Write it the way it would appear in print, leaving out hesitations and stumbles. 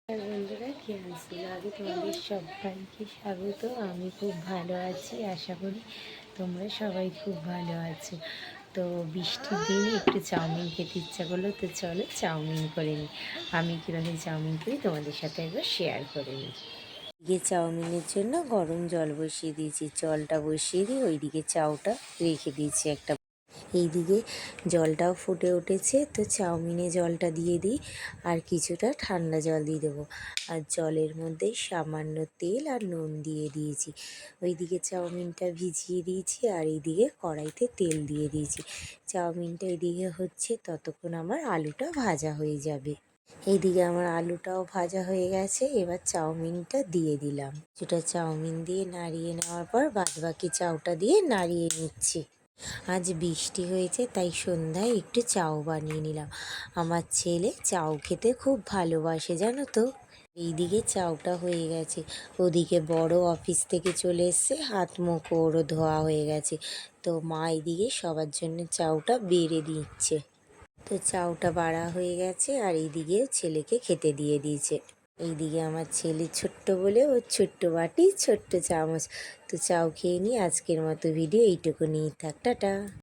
আর বন্ধুরা, কি আছে আগে তোমাদের সবাইকে স্বাগত। আমি খুব ভালো আছি, আশা করি তোমরা সবাই খুব ভালো আছো। তো বৃষ্টির দিনে একটু চাউমিন খেতে ইচ্ছা করলো, তো চলো চাউমিন করে নিই। আমি কীভাবে চাউমিন করি তোমাদের সাথে একবার শেয়ার করে নিই। এদিকে চাউমিনের জন্য গরম জল বসিয়ে দিয়েছি, জলটা বসিয়ে দিয়ে ওইদিকে চাউটা রেখে দিয়েছি একটা। এইদিকে জলটাও ফুটে উঠেছে, তো চাউমিনে জলটা দিয়ে দিই আর কিছুটা ঠান্ডা জল দিয়ে দেবো। আর জলের মধ্যে সামান্য তেল আর নুন দিয়ে দিয়েছি। ওইদিকে চাউমিনটা ভিজিয়ে দিয়েছি আর এইদিকে কড়াইতে তেল দিয়ে দিয়েছি। চাউমিনটা এদিকে হচ্ছে, ততক্ষণ আমার আলুটা ভাজা হয়ে যাবে। এইদিকে আমার আলুটাও ভাজা হয়ে গেছে, এবার চাউমিনটা দিয়ে দিলাম। যেটা চাউমিন দিয়ে নাড়িয়ে নেওয়ার পর বাদবাকি চাউটা দিয়ে নাড়িয়ে নিচ্ছি। আজ বৃষ্টি হয়েছে তাই সন্ধ্যায় একটু চাউ বানিয়ে নিলাম। আমার ছেলে চাউ খেতে খুব ভালোবাসে জানো তো। এইদিকে চাউটা হয়ে গেছে, ওদিকে বড় অফিস থেকে চলে এসছে, হাত মুখ ওরও ধোয়া হয়ে গেছে। তো মা এইদিকে সবার জন্য চাউটা বেড়ে দিচ্ছে। তো চাউটা বাড়া হয়ে গেছে আর এইদিকে ছেলেকে খেতে দিয়ে দিয়েছে। এইদিকে আমার ছেলে ছোট্ট বলে ওর ছোট্ট বাটি ছোট্ট চামচ। তো চাউ খেয়ে নিই, আজকের মতো ভিডিও এইটুকু নিয়ে থাক, টাটা।